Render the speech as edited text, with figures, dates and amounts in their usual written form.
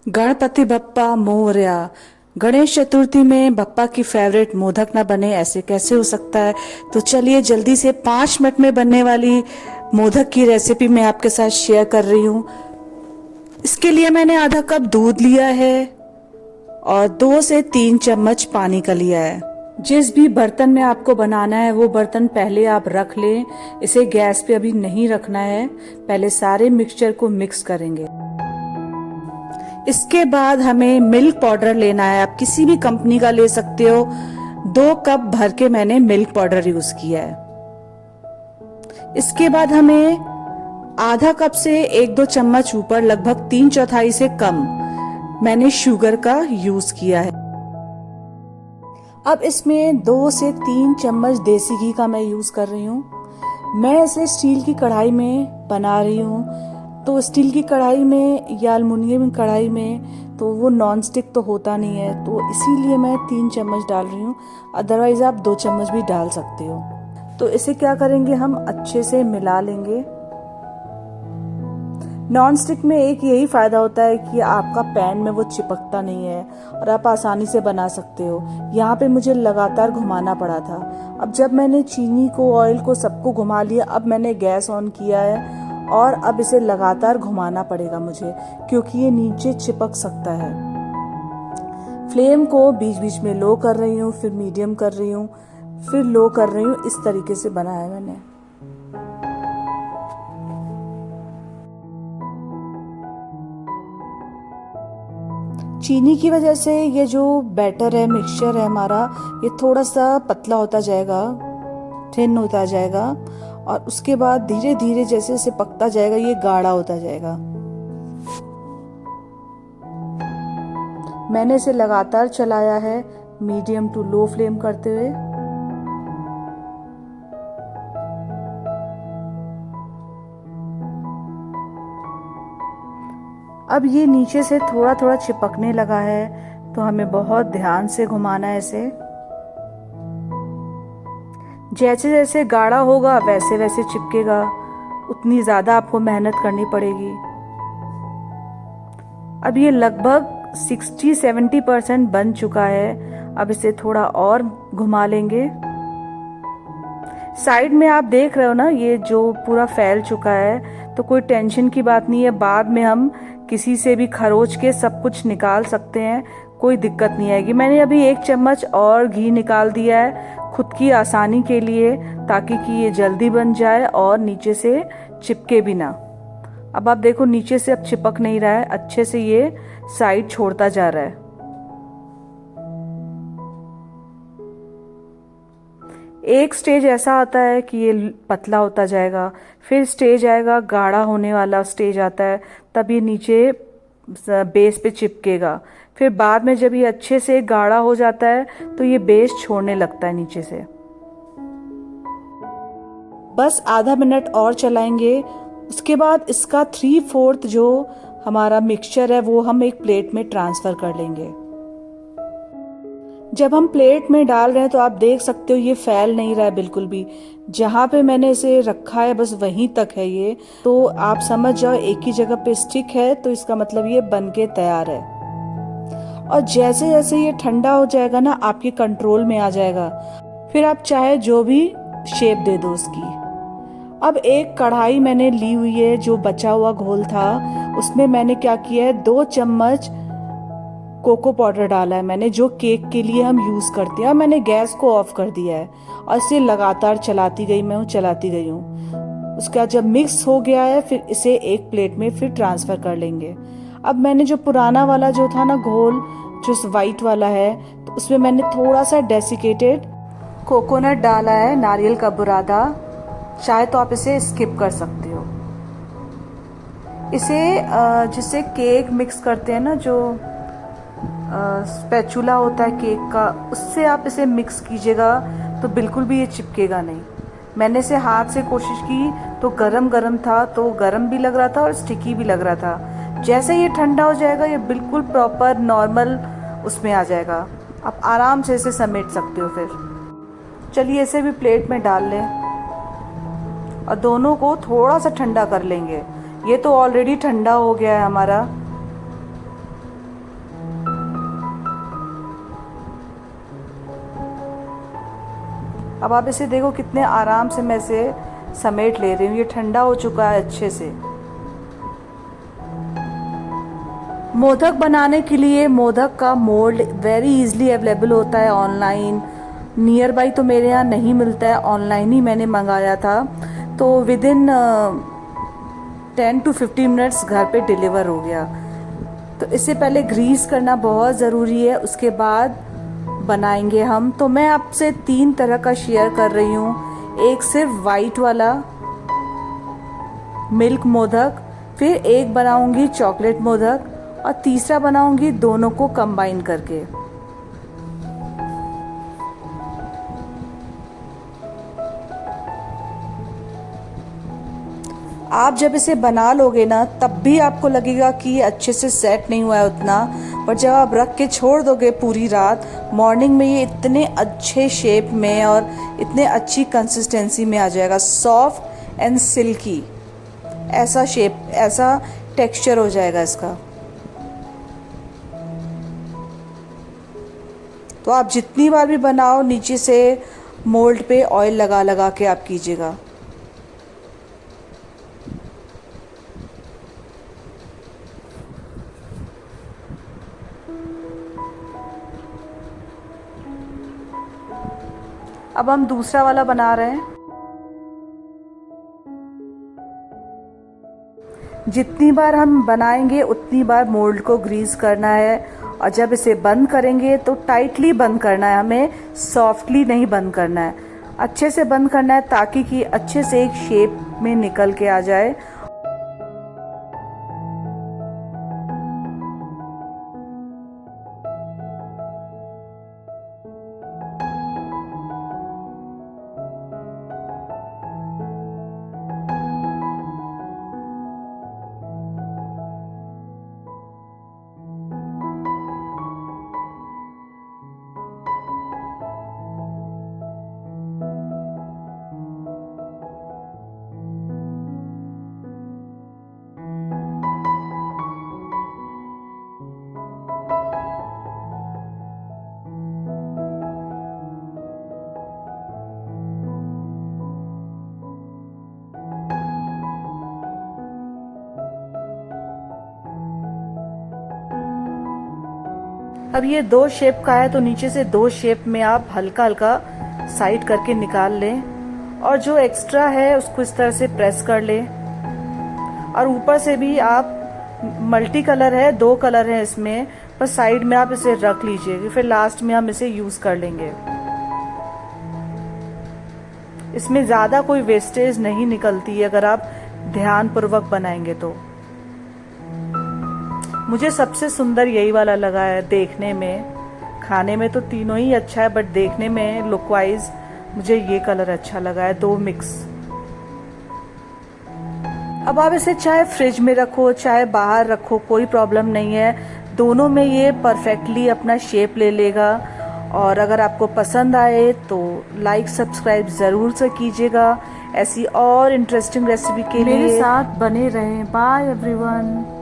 गणपति बप्पा मोरया। गणेश चतुर्थी में बप्पा की फेवरेट मोदक ना बने ऐसे कैसे हो सकता है। तो चलिए जल्दी से 5 मिनट में बनने वाली मोदक की रेसिपी मैं आपके साथ शेयर कर रही हूँ। इसके लिए मैंने आधा कप दूध लिया है और 2 से 3 चम्मच पानी का लिया है। जिस भी बर्तन में आपको बनाना है वो बर्तन पहले आप रख लें। इसे गैस पे अभी नहीं रखना है, पहले सारे मिक्सचर को मिक्स करेंगे। इसके बाद हमें मिल्क पाउडर लेना है, आप किसी भी कंपनी का ले सकते हो। 2 कप भर के मैंने मिल्क पाउडर यूज किया है। इसके बाद हमें आधा कप से 1-2 चम्मच ऊपर, लगभग 3/4 से कम मैंने शुगर का यूज किया है। अब इसमें 2 से 3 चम्मच देसी घी का मैं यूज कर रही हूँ। मैं इसे स्टील की कढ़ाई में बना रही हूँ, तो स्टील की कढ़ाई में या एल्युमिनियम कढ़ाई में तो वो नॉन स्टिक तो होता नहीं है, तो इसीलिए मैं 3 चम्मच डाल रही हूँ। अदरवाइज आप 2 चम्मच भी डाल सकते हो। तो इसे क्या करेंगे, हम अच्छे से मिला लेंगे। नॉन स्टिक में एक यही फायदा होता है कि आपका पैन में वो चिपकता नहीं है और आप आसानी से बना सकते हो। यहाँ पे मुझे लगातार घुमाना पड़ा था। अब जब मैंने चीनी को, ऑयल को, सबको घुमा लिया, अब मैंने गैस ऑन किया है और अब इसे लगातार घुमाना पड़ेगा मुझे, क्योंकि ये नीचे चिपक सकता है। फ्लेम को बीच बीच में लो कर रही हूँ, फिर मीडियम कर रही हूँ, फिर लो कर रही हूँ। इस तरीके से बनाया मैंने। चीनी की वजह से ये जो बैटर है, मिक्सचर है हमारा, ये थोड़ा सा पतला होता जाएगा, थिन होता जाएगा, और उसके बाद धीरे धीरे जैसे जैसे पकता जाएगा ये गाढ़ा होता जाएगा। मैंने इसे लगातार चलाया है, मीडियम टू लो फ्लेम करते हुए। अब ये नीचे से थोड़ा थोड़ा चिपकने लगा है, तो हमें बहुत ध्यान से घुमाना है इसे। जैसे जैसे गाढ़ा होगा वैसे वैसे चिपकेगा, उतनी ज्यादा आपको मेहनत करनी पड़ेगी। अब ये लगभग 60-70% बन चुका है। अब इसे थोड़ा और घुमा लेंगे। साइड में आप देख रहे हो ना, ये जो पूरा फैल चुका है, तो कोई टेंशन की बात नहीं है। बाद में हम किसी से भी खरोच के सब कुछ निकाल सकते हैं, कोई दिक्कत नहीं आएगी। मैंने अभी 1 चम्मच और घी निकाल दिया है खुद की आसानी के लिए, ताकि कि ये जल्दी बन जाए और नीचे से चिपके भी ना। अब आप देखो नीचे से अब चिपक नहीं रहा है, अच्छे से ये साइड छोड़ता जा रहा है। एक स्टेज ऐसा आता है कि ये पतला होता जाएगा, फिर स्टेज आएगा गाढ़ा होने वाला स्टेज आता है, तब ये नीचे बेस पे चिपकेगा। फिर बाद में जब ये अच्छे से गाढ़ा हो जाता है तो ये बेस छोड़ने लगता है नीचे से। बस आधा मिनट और चलाएंगे। उसके बाद इसका 3/4 जो हमारा मिक्सचर है वो हम एक प्लेट में ट्रांसफर कर लेंगे। जब हम प्लेट में डाल रहे हैं तो आप देख सकते हो ये फैल नहीं रहा है बिल्कुल भी। जहाँ पे मैंने इसे रखा है बस वहीं तक है ये, तो आप समझ जाओ एक ही जगह पे स्टिक है, तो इसका मतलब ये बन के तैयार है। और जैसे जैसे ये ठंडा हो जाएगा ना, आपके कंट्रोल में आ जाएगा, फिर आप चाहे जो भी शेप दे दो उसकी। अब एक कढ़ाई मैंने ली हुई है, जो बचा हुआ घोल था उसमें मैंने क्या किया है, 2 चम्मच कोको पाउडर डाला है मैंने, जो केक के लिए हम यूज करते हैं। और मैंने गैस को ऑफ कर दिया है और इसे लगातार चलाती गई हूँ। उसका जब मिक्स हो गया है, फिर इसे एक प्लेट में फिर ट्रांसफर कर लेंगे। अब मैंने जो पुराना वाला जो था ना घोल, जो वाइट वाला है, तो उसमें मैंने थोड़ा सा डेसिकेटेड कोकोनट डाला है, नारियल का बुरादा। चाहे तो आप इसे स्किप कर सकते हो। इसे जिससे केक मिक्स करते हैं ना, जो स्पैचुला होता है केक का, उससे आप इसे मिक्स कीजिएगा तो बिल्कुल भी ये चिपकेगा नहीं। मैंने इसे हाथ से कोशिश की तो गरम गरम था, तो गरम भी लग रहा था और स्टिकी भी लग रहा था। जैसे ये ठंडा हो जाएगा ये बिल्कुल प्रॉपर नॉर्मल उसमें आ जाएगा। आप आराम से इसे समेट सकते हो। फिर चलिए इसे भी प्लेट में डाल लें और दोनों को थोड़ा सा ठंडा कर लेंगे। ये तो ऑलरेडी ठंडा हो गया है हमारा। अब आप इसे देखो कितने आराम से मैं इसे समेट ले रही हूँ। ये ठंडा हो चुका है अच्छे से। मोदक बनाने के लिए मोदक का मोल्ड वेरी इजीली अवेलेबल होता है ऑनलाइन। नियर बाई तो मेरे यहाँ नहीं मिलता है, ऑनलाइन ही मैंने मंगाया था, तो विद इन 10 to 15 मिनट्स घर पे डिलीवर हो गया। तो इससे पहले ग्रीस करना बहुत ज़रूरी है, उसके बाद बनाएंगे हम। तो मैं आपसे 3 तरह का शेयर कर रही हूँ। एक सिर्फ वाइट वाला मिल्क मोदक, फिर एक बनाऊंगी चॉकलेट मोदक, और तीसरा बनाऊंगी दोनों को कंबाइन करके। आप जब इसे बना लोगे ना तब भी आपको लगेगा कि ये अच्छे से सेट नहीं हुआ है उतना, पर जब आप रख के छोड़ दोगे पूरी रात, मॉर्निंग में ये इतने अच्छे शेप में और इतने अच्छी कंसिस्टेंसी में आ जाएगा, सॉफ्ट एंड सिल्की। ऐसा शेप, ऐसा टेक्सचर हो जाएगा इसका। तो आप जितनी बार भी बनाओ नीचे से मोल्ड पे ऑयल लगा लगा के आप कीजिएगा। अब हम दूसरा वाला बना रहे हैं। जितनी बार हम बनाएंगे उतनी बार मोल्ड को ग्रीस करना है, और जब इसे बंद करेंगे तो टाइटली बंद करना है, हमें सॉफ्टली नहीं बंद करना है, अच्छे से बंद करना है ताकि कि अच्छे से एक शेप में निकल के आ जाए। अब ये 2 शेप का है, तो नीचे से 2 शेप में आप हल्का हल्का साइड करके निकाल लें, और जो एक्स्ट्रा है उसको इस तरह से प्रेस कर लें। और ऊपर से भी आप, मल्टी कलर है, 2 कलर है इसमें, पर साइड में आप इसे रख लीजिए, फिर लास्ट में हम इसे यूज कर लेंगे। इसमें ज्यादा कोई वेस्टेज नहीं निकलती है अगर आप ध्यानपूर्वक बनाएंगे तो। मुझे सबसे सुंदर यही वाला लगा है देखने में। खाने में तो तीनों ही अच्छा है, बट देखने में लुक वाइज मुझे ये कलर अच्छा लगा है, 2 मिक्स। अब आप इसे चाहे फ्रिज में रखो चाहे बाहर रखो, कोई प्रॉब्लम नहीं है, दोनों में ये परफेक्टली अपना शेप ले लेगा। और अगर आपको पसंद आए तो लाइक सब्सक्राइब ज़रूर से कीजिएगा। ऐसी और इंटरेस्टिंग रेसिपी के लिए मेरे साथ बने रहें। Bye everyone.